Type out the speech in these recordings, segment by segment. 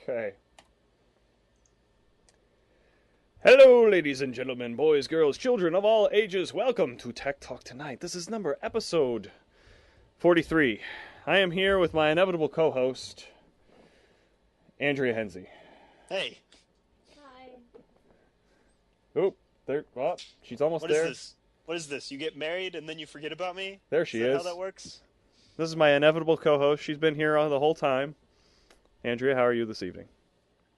Okay. Hello, ladies and gentlemen, boys, girls, children of all ages. Welcome to Tech Talk Tonight. This is episode 43. I am here with my inevitable co-host, Andrea Henze. Hey. Hi. Oh, there. Oh, she's almost there. What is this? What is this? You get married and then you forget about me? There she Is that is. how that works? This is my inevitable co-host. She's been here the whole time. Andrea, how are you this evening?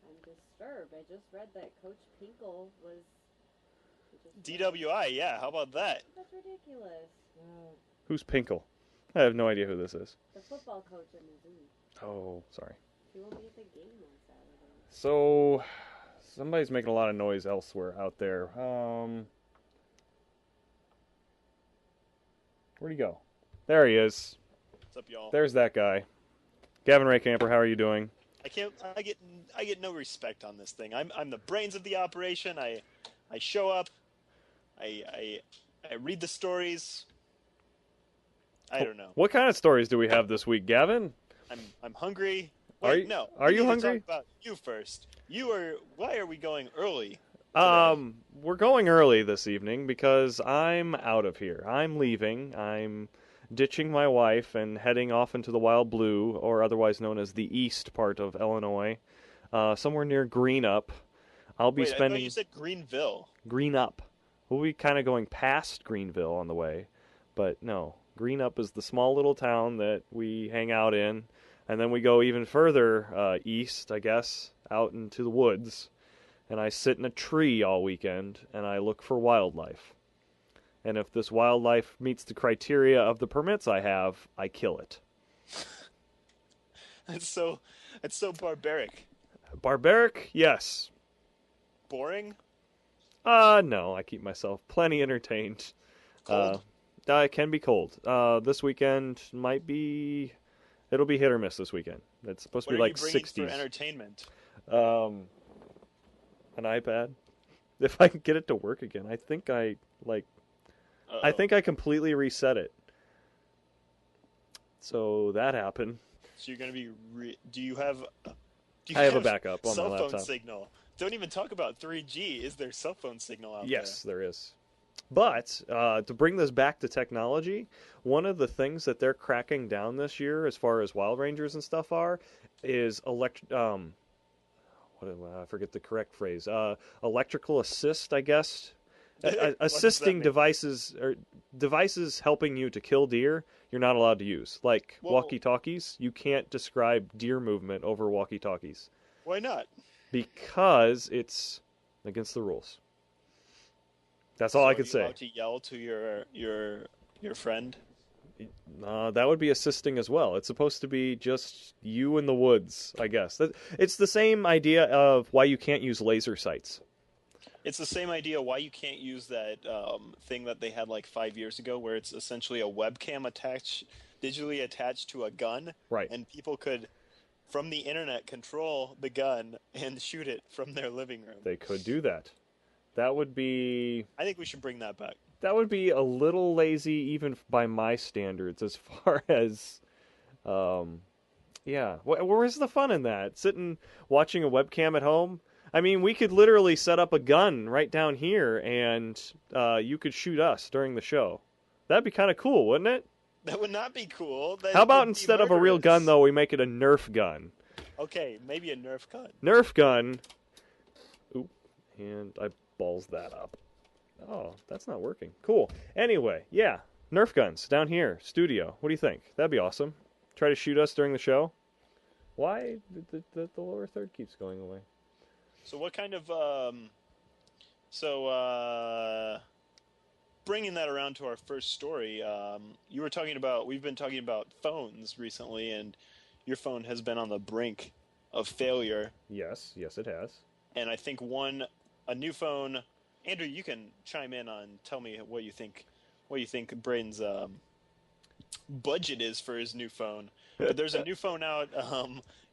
I'm disturbed. I just read that Coach Pinkle was... DWI, yeah. How about that? That's ridiculous. Who's Pinkle? I have no idea who this is. The football coach in Mizzou. Oh, sorry. He won't be at the game on Saturday. So, somebody's making a lot of noise elsewhere out there. Where'd he go? There he is. What's up, y'all? There's that guy. Gavin Rehkemper, how are you doing? I get no respect on this thing. I'm the brains of the operation. I show up. I read the stories. I don't know. What kind of stories do we have this week, Gavin? I'm hungry. Are Wait, you- no. are we you need to hungry? Talk about you first. Why are we going early? We're going early this evening because I'm out of here. I'm leaving. I'm ditching my wife and heading off into the wild blue, or otherwise known as the east part of Illinois, somewhere near Greenup. I'll be Wait, I spending thought you said Greenville. Greenup. We'll be kind of going past Greenville on the way, but no. Greenup is the small little town that we hang out in, and then we go even further east, I guess, out into the woods, and I sit in a tree all weekend, and I look for wildlife. And if this wildlife meets the criteria of the permits I have, I kill it. That's so barbaric. Barbaric? Yes. Boring? No, I keep myself plenty entertained. Cold? It can be cold. This weekend it'll be hit or miss this weekend. It's supposed to What be are like you bringing 60s. for entertainment? An iPad. If I can get it to work again. I think I completely reset it. So that happened. So you're going to be... Do you have I have a backup on my cell phone laptop. signal? Don't even talk about 3G. Is there cell phone signal out Yes, there is. But to bring this back to technology, one of the things that they're cracking down this year, as far as wild rangers and stuff is I forget the correct phrase. Electrical assist, I guess. What does Assisting that mean? devices or devices helping you to kill deer. You're not allowed to use, like Well- walkie-talkies. You can't describe deer movement over walkie-talkies Why not? because it's against the rules. That's all I could Are you say. allowed to yell to your friend? That would be assisting as well. It's supposed to be just you in the woods, I guess. It's the same idea of why you can't use laser sights. It's the same idea why you can't use that thing that they had like 5 years ago where it's essentially a webcam digitally attached to a gun. Right. And people could, from the internet, control the gun and shoot it from their living room. They could do that. That would be I think we should bring that back. a little lazy even by my standards as far as yeah. Where's the fun in that? Sitting watching a webcam at home? I mean, we could literally set up a gun right down here and you could shoot us during the show. That'd be kind of cool, wouldn't it? That would not be cool. That How about would be instead of a real murderous. gun, though, we make it a Nerf gun? Okay, maybe a Nerf gun. Nerf gun. Oop, and I balls that up. Oh, that's not working. Cool. Anyway, yeah, Nerf guns down here, studio. What do you think? That'd be awesome. Try to shoot us during the show. Why the lower third keeps going away? So what kind of bringing that around to our first story, we've been talking about phones recently, and your phone has been on the brink of failure. Yes, it has. And I think a new phone. Andrew, you can chime in on tell me what you think Braden's budget is for his new phone. But there's a new phone out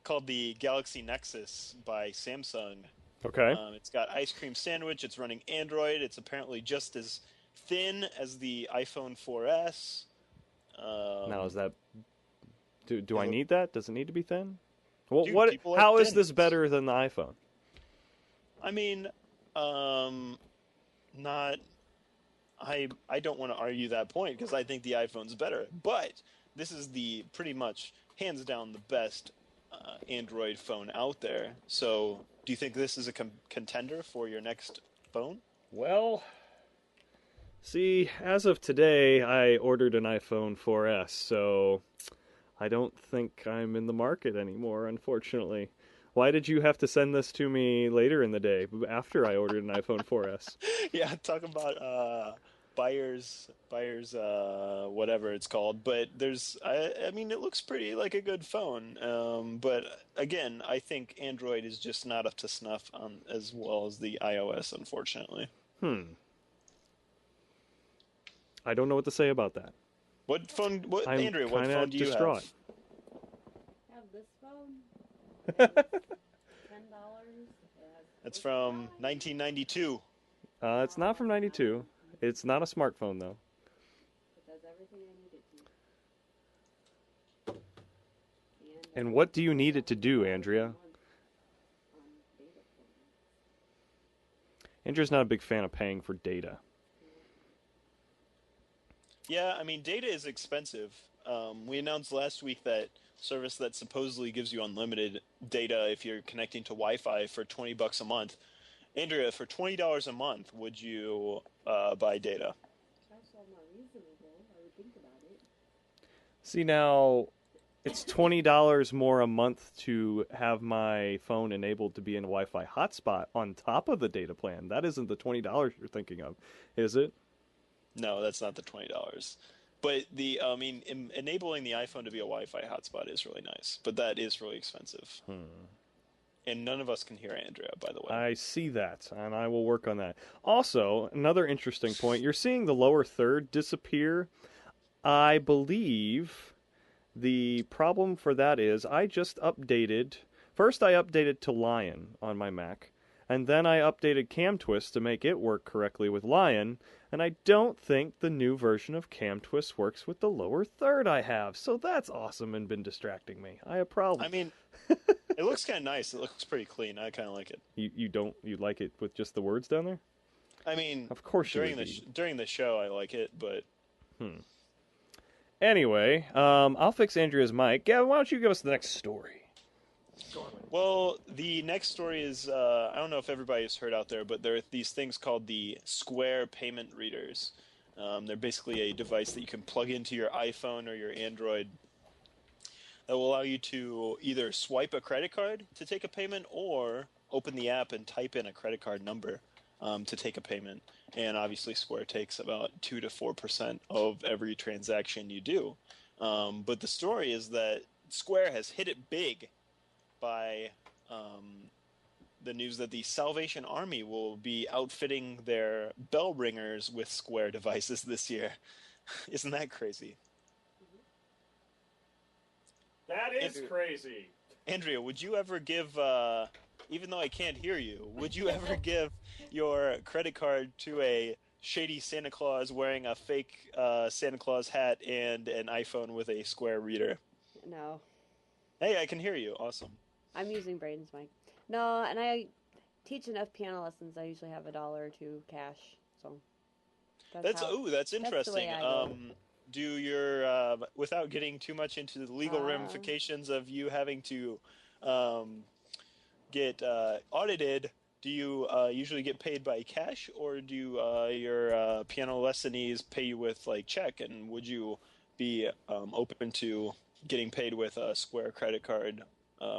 called the Galaxy Nexus by Samsung. Okay. It's got ice cream sandwich. It's running Android. It's apparently just as thin as the iPhone 4S. Now is that? Do I need that? Does it need to be thin? Well, Dude, what? people like How is this things. better than the iPhone? I mean, not. I don't want to argue that point because I think the iPhone's better. But this is the pretty much hands down the best Android phone out there. So, do you think this is a contender for your next phone? Well, see, as of today, I ordered an iPhone 4S, so I don't think I'm in the market anymore, unfortunately. Why did you have to send this to me later in the day after I ordered an iPhone 4S? Yeah, talk about buyers whatever it's called. But I mean it looks pretty like a good phone. But again, I think Android is just not up to snuff on as well as the iOS, unfortunately. Hmm. I don't know what to say about that. What phone? What I'm Andrea? What kind phone of do you distraught. have? Have this phone. It's $10. It's from 1992. It's not from 92. It's not a smartphone, though. It does everything I need it to. And what do you need it to do, Andrea? Andrea's not a big fan of paying for data. Yeah, I mean, data is expensive. We announced last week that service that supposedly gives you unlimited data if you're connecting to Wi-Fi for $20 a month. Andrea, for $20 a month, would you buy data? That's all more reasonable. I would think about it. See, now, it's $20 more a month to have my phone enabled to be in a Wi-Fi hotspot on top of the data plan. That isn't the $20 you're thinking of, is it? No, that's not the $20. But I mean, enabling the iPhone to be a Wi-Fi hotspot is really nice, but that is really expensive. And none of us can hear Andrea, by the way. I see that, and I will work on that. Also, another interesting point, you're seeing the lower third disappear. I believe the problem for that is I just updated. First, I updated to Lion on my Mac, and then I updated CamTwist to make it work correctly with Lion, and I don't think the new version of CamTwist works with the lower third I have, so that's awesome and been distracting me. I have problems. I mean, it looks kind of nice. It looks pretty clean. I kind of like it. You like it with just the words down there? I mean, Of course you during would the be. during the show, I like it, but Anyway, I'll fix Andrea's mic. Gavin, why don't you give us the next story? well, the next story is I don't know if everybody's heard out there, but there are these things called the Square payment readers. They're basically a device that you can plug into your iPhone or your Android that will allow you to either swipe a credit card to take a payment or open the app and type in a credit card number to take a payment. And obviously, Square takes about 2 to 4% of every transaction you do. But the story is that Square has hit it big by the news that the Salvation Army will be outfitting their bell ringers with Square devices this year. Isn't that crazy? That is crazy. Andrea, would you ever give, even though I can't hear you, would you ever give your credit card to a shady Santa Claus wearing a fake Santa Claus hat and an iPhone with a Square reader? No, Hey, I can hear you. Awesome. I'm using Braden's mic. No, and I teach enough piano lessons. I usually have $1 or $2 cash. So That's the interesting. way I go. Do your without getting too much into the legal Ah. ramifications of you having to get audited? Do you usually get paid by cash, or do your piano lessonees pay you with like check? And would you be open to getting paid with a Square credit card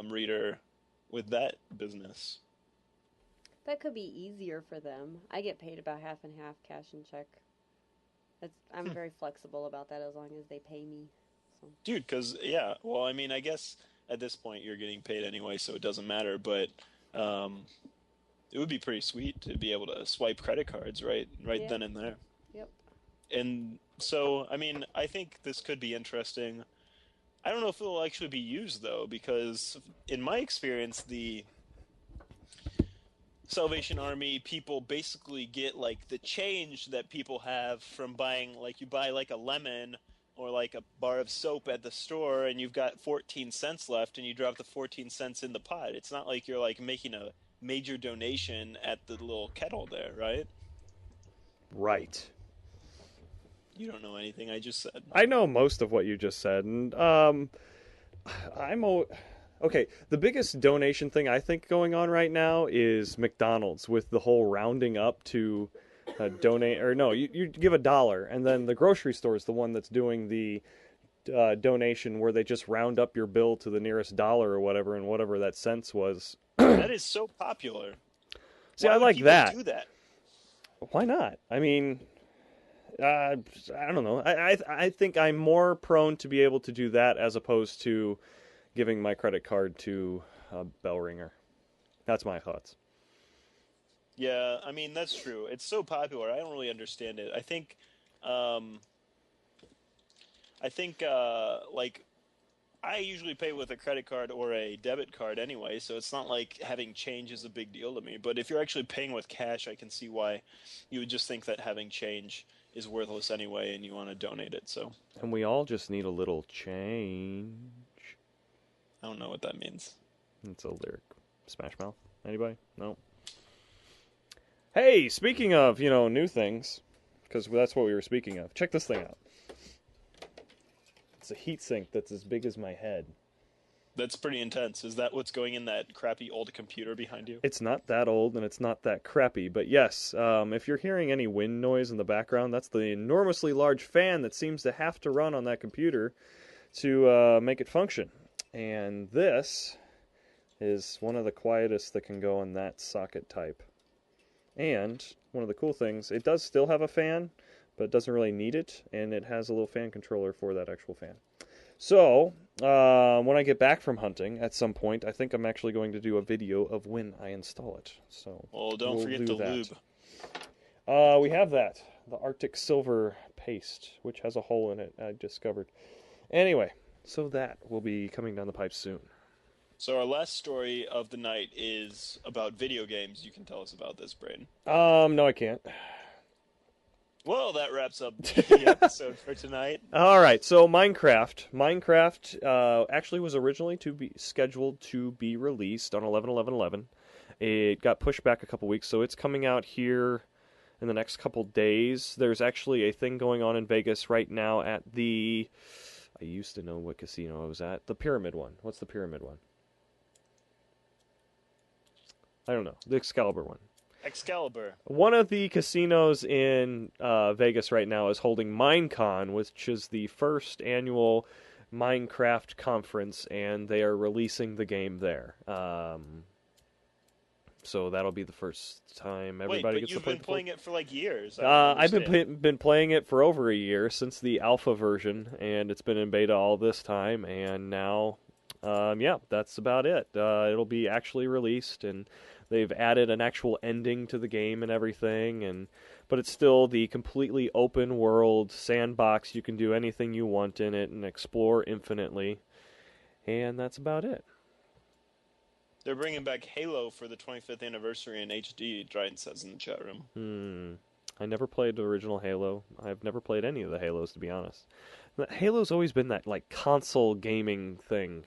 reader with that business? That could be easier for them. I get paid about half and half, cash and check. I'm very flexible about that as long as they pay me. So. Dude, because, yeah, well, I mean, I guess at this point you're getting paid anyway, so it doesn't matter, but it would be pretty sweet to be able to swipe credit cards right Yeah. then and there. Yep. And so, I mean, I think this could be interesting. I don't know if it will actually be used, though, because in my experience, the Salvation Army people basically get, like, the change that people have from buying, like, you buy, like, a lemon or like a bar of soap at the store and you've got 14 cents left and you drop the 14 cents in the pot. It's not like you're like making a major donation at the little kettle there, right? Right. You don't know anything I just said. I know most of what you just said, and okay. The biggest donation thing I think going on right now is McDonald's with the whole rounding up to donate, or no, you give $1, and then the grocery store is the one that's doing the donation where they just round up your bill to the nearest dollar or whatever, and whatever that cents was. That is so popular. See, Why I would like people that. do that? Why not? I mean, I don't know. I think I'm more prone to be able to do that as opposed to giving my credit card to a bell ringer. That's my thoughts. Yeah, I mean that's true. It's so popular. I don't really understand it. Like I usually pay with a credit card or a debit card anyway, so it's not like having change is a big deal to me. But if you're actually paying with cash, I can see why you would just think that having change is worthless anyway and you want to donate it. So And we all just need a little change. I don't know what that means. It's a lyric. Smash Mouth? Anybody? No? Hey, speaking of, new things, because that's what we were speaking of, check this thing out. It's a heatsink that's as big as my head. That's pretty intense. Is that what's going in that crappy old computer behind you? It's not that old and it's not that crappy, but yes, if you're hearing any wind noise in the background, that's the enormously large fan that seems to have to run on that computer to make it function. And this is one of the quietest that can go in that socket type. And one of the cool things, it does still have a fan, but it doesn't really need it, and it has a little fan controller for that actual fan. So, when I get back from hunting at some point, I think I'm actually going to do a video of when I install it. So, Well, don't we'll forget do the that. lube. We have that, the Arctic Silver paste, which has a hole in it, I discovered. Anyway, so that will be coming down the pipe soon. So our last story of the night is about video games. You can tell us about this, Braden. No, I can't. Well, that wraps up the episode for tonight. All right, so Minecraft. Minecraft actually was originally scheduled to be released on 11/11/11. It got pushed back a couple weeks, so it's coming out here in the next couple days. There's actually a thing going on in Vegas right now at the... I used to know what casino I was at. The Pyramid one. What's the Pyramid one? I don't know. The Excalibur one. Excalibur. One of the casinos in Vegas right now is holding Minecon, which is the first annual Minecraft conference, and they are releasing the game there. So that'll be the first time everybody gets to play. Wait, but you've been playing it for like years. I've been playing it for over a year, since the alpha version, and it's been in beta all this time, and now, that's about it. It'll be actually released, and they've added an actual ending to the game and everything, but it's still the completely open world sandbox. You can do anything you want in it and explore infinitely, and that's about it. They're bringing back Halo for the 25th anniversary in HD, Dryden says in the chat room. I never played the original Halo. I've never played any of the Halos, to be honest. Halo's always been that console gaming thing.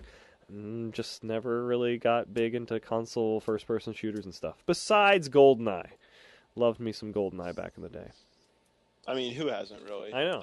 Just never really got big into console first-person shooters and stuff. Besides GoldenEye. Loved me some GoldenEye back in the day. I mean, who hasn't really? I know.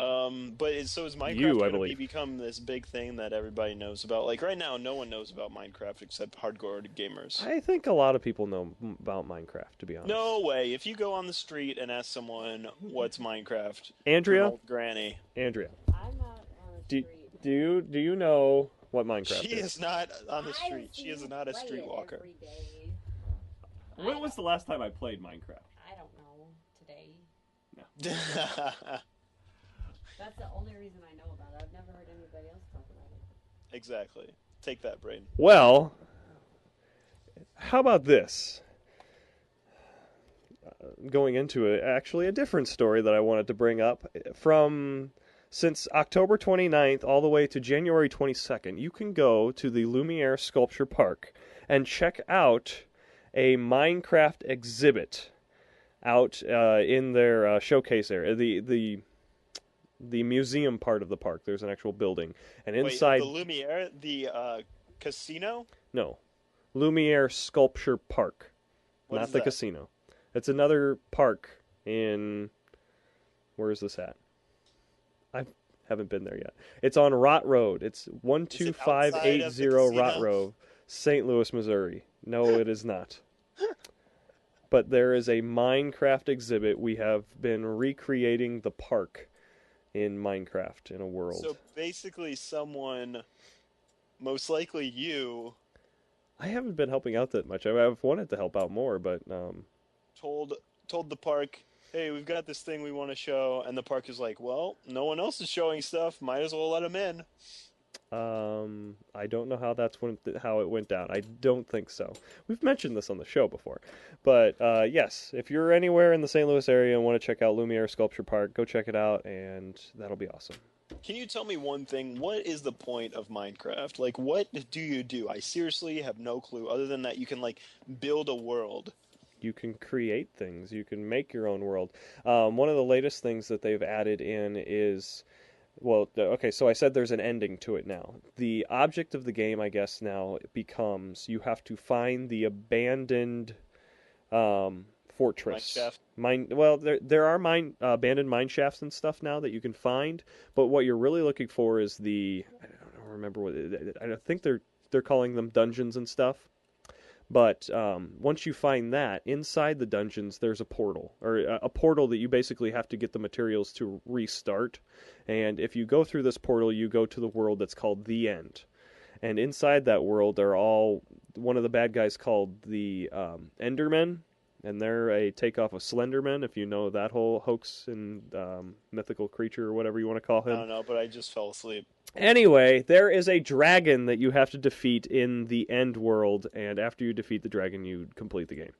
So is Minecraft I going to believe. become this big thing that everybody knows about? Like right now, no one knows about Minecraft except hardcore gamers. I think a lot of people know about Minecraft, to be honest. No way. If you go on the street and ask someone what's Minecraft, Andrea? an old granny. Andrea. I'm not on the street. Do you know what Minecraft She is not on the street. She is not a streetwalker. Every day. When was the last time I played Minecraft? I don't know. Today. Exactly. That's the only reason I know about it. I've never heard anybody else talk about it. Take that, Braden. Well, how about this? Going into actually a different story that I wanted to bring up. Since October 29th all the way to January 22nd, you can go to the Lumiere Sculpture Park and check out a Minecraft exhibit out in their showcase area. the museum part of the park. There's an actual building, and Wait, inside the Lumiere, the casino. no, Lumiere Sculpture Park, What not is the that? casino. It's another park in. Where is this at? I haven't been there yet. It's on Rot Road. It's Is it 12580 outside of the Rot casino? Road, St. Louis, Missouri. No, it is not. But there is a Minecraft exhibit. We have been recreating the park in Minecraft in a world. So basically, someone, most likely you, I haven't been helping out that much. I've wanted to help out more, but told the park, "Hey, we've got this thing we want to show," and the park is like, "Well, no one else is showing stuff. Might as well let them in." I don't know how it went down. I don't think so. We've mentioned this on the show before, but yes, if you're anywhere in the St. Louis area and want to check out Lumiere Sculpture Park, go check it out, and that'll be awesome. Can you tell me one thing? What is the point of Minecraft? Like, what do you do? I seriously have no clue, other than that you can, like, build a world. You can create things. You can make your own world. One of the latest things that they've added in is, well, okay, so I said there's an ending to it now. The object of the game, I guess, now becomes you have to find the abandoned fortress. Mineshaft? Well, there are abandoned mine shafts and stuff now that you can find, but what you're really looking for is I don't remember I think they're calling them dungeons and stuff. But once you find that, inside the dungeons, there's a portal, or a portal that you basically have to get the materials to restart. And if you go through this portal, you go to the world that's called The End. And inside that world are one of the bad guys called the Endermen, and they're a takeoff of Slenderman, if you know that whole hoax and mythical creature or whatever you want to call him. I don't know, but I just fell asleep. Anyway, there is a dragon that you have to defeat in the end world, and after you defeat the dragon, you complete the game.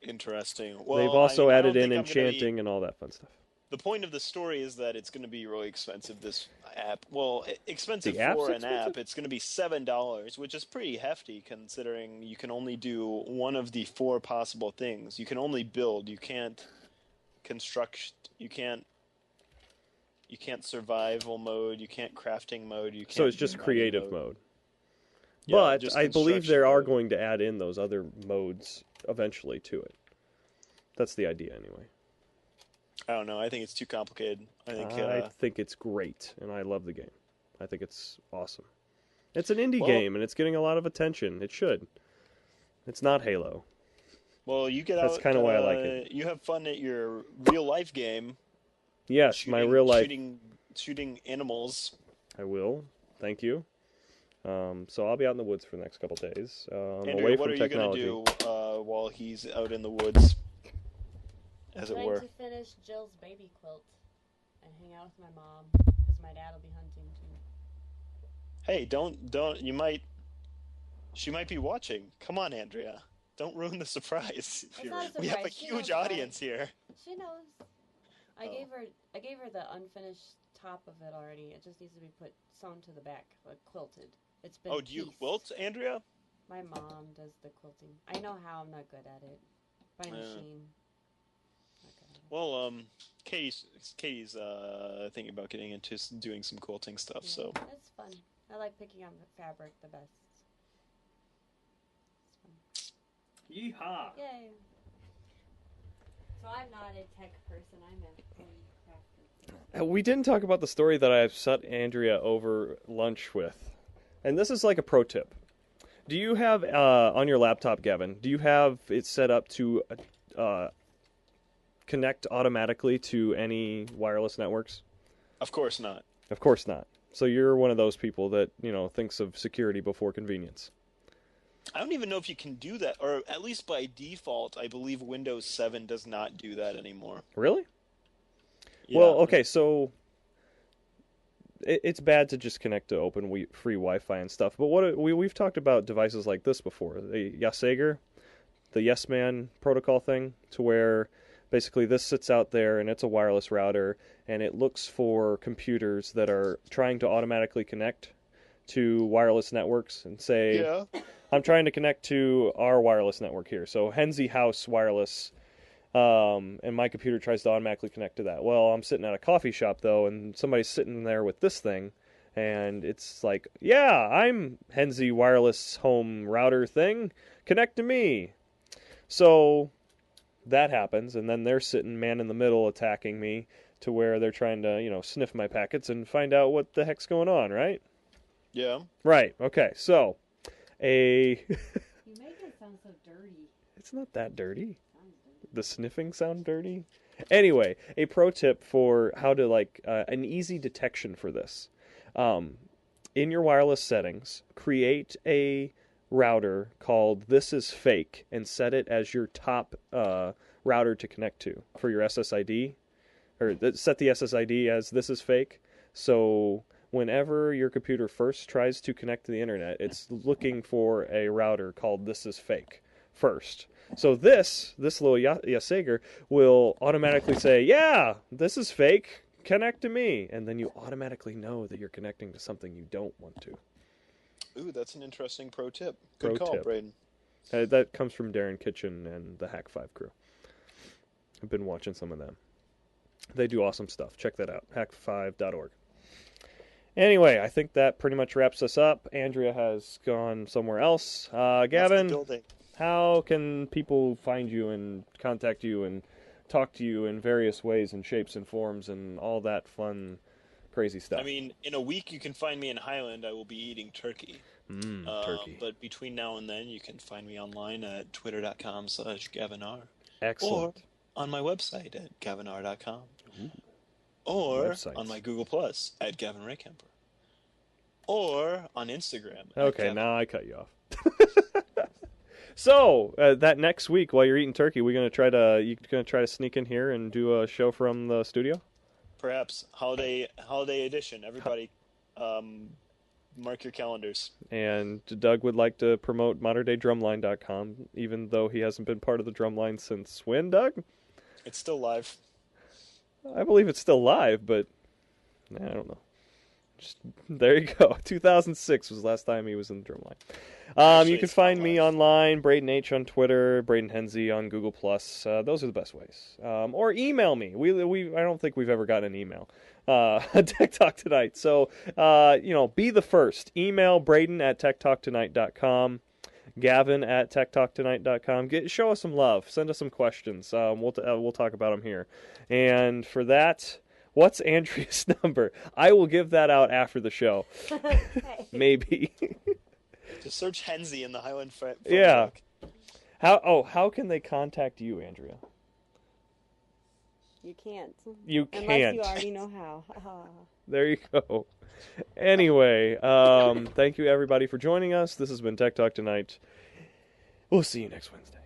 Interesting. Well, They've also I added don't in think I'm gonna enchanting and all that fun stuff. The point of the story is that it's going to be really expensive, this app. Well, expensive The app's for an expensive? app. It's going to be $7, which is pretty hefty considering you can only do one of the 4 possible things. You can only build. You can't construct. You can't survival mode. You can't crafting mode. You can't. So it's just do creative mode. mode. Yeah, But just I believe construction they are mode. going to add in those other modes eventually to it. That's the idea, anyway. I don't know. I think it's too complicated. I think it's great, and I love the game. I think it's awesome. It's an indie Well- game, and it's getting a lot of attention. It should. It's not Halo. Well, you get That's out. kinda why I like it. You have fun at your real life game. Yes, my real life. Shooting animals. I will. Thank you. So I'll be out in the woods for the next couple days, Andrew, away what from are technology. you gonna do while he's out in the woods, as it Trying were? to finish Jill's baby quilt and hang out with my mom because my dad will be hunting too. Hey, don't. She might be watching. Come on, Andrea. Don't ruin the surprise. It's not a We have a surprise. She huge knows about audience it. here. She knows. I Oh. gave her the unfinished top of it already. It just needs to be sewn to the back, like quilted. It's been. Oh, do you pieced. quilt, Andrea? My mom does the quilting. I know how. I'm not good at it. By machine. Not good at it. Well, Katie's thinking about getting into doing some quilting stuff. Yeah, So it's fun. I like picking on the fabric the best. It's fun. Yeehaw! Yay! So I'm not a tech person. I'm a craft person. We didn't talk about the story that I've set Andrea over lunch with. And this is like a pro tip. Do you have, on your laptop, Gavin, do you have it set up to connect automatically to any wireless networks? of course not. Of course not. So you're one of those people that, thinks of security before convenience. I don't even know if you can do that, or at least by default, I believe Windows 7 does not do that anymore. Really? Yeah. Well, okay, so it's bad to just connect to open free Wi-Fi and stuff. But we've talked about devices like this before. The Yasager, the Yes Man protocol thing, to where basically this sits out there and it's a wireless router and it looks for computers that are trying to automatically connect to wireless networks and say, Yeah. I'm trying to connect to our wireless network here. So Henze House Wireless and my computer tries to automatically connect to that. Well, I'm sitting at a coffee shop, though, and somebody's sitting there with this thing, and it's like, yeah, I'm Henze wireless home router thing. Connect to me. So that happens, and then they're sitting man in the middle attacking me to where they're trying to, sniff my packets and find out what the heck's going on, right? Yeah. Right, okay, so You make it sound so dirty. It's not that dirty. Sounds dirty. The sniffing sound dirty? Anyway, a pro tip for how to, an easy detection for this. In your wireless settings, create a router called This Is Fake and set it as your top router to connect to for your SSID. Or set the SSID as This Is Fake. So whenever your computer first tries to connect to the internet, it's looking for a router called This Is Fake first. So this little Yasager will automatically say, yeah, this is fake, connect to me. And then you automatically know that you're connecting to something you don't want to. Ooh, that's an interesting pro tip. Good Pro call, tip. Braden. That comes from Darren Kitchen and the Hack 5 crew. I've been watching some of them. They do awesome stuff. Check that out, hack5.org. Anyway, I think that pretty much wraps us up. Andrea has gone somewhere else. Gavin, Building. how can people find you and contact you and talk to you in various ways and shapes and forms and all that fun, crazy stuff? I mean, in a week you can find me in Highland. I will be eating turkey. Turkey. But between now and then, you can find me online at twitter.com/GavinR. Excellent. Or on my website at gavinr.com. Or Websites. on my Google Plus at Gavin Rehkemper. Or on Instagram. at Okay, Gavin. now I cut you off. So that next week, while you're eating turkey, you gonna try to sneak in here and do a show from the studio? Perhaps holiday edition. Everybody, mark your calendars. And Doug would like to promote moderndayDrumline.com, even though he hasn't been part of the Drumline since when, Doug? It's still live. I believe it's still live, but I don't know. Just there you go. 2006 was the last time he was in the Drumline. Actually, You can it's find not me live. online, Braden H on Twitter, Braden Henze on Google Plus. Those are the best ways. Or email me. I don't think we've ever gotten an email. Tech Talk Tonight. So be the first. Email Braden at techtalktonight.com. Gavin at techtalktonight.com. Show us some love. Send us some questions. We'll talk about them here. And for that, what's Andrea's number? I will give that out after the show. Maybe. Just search Henze in the Highland phone Yeah. book. How can they contact you, Andrea? You can't. You Unless can't. you already know how. There you go. Anyway, thank you everybody for joining us. This has been Tech Talk Tonight. We'll see you next Wednesday.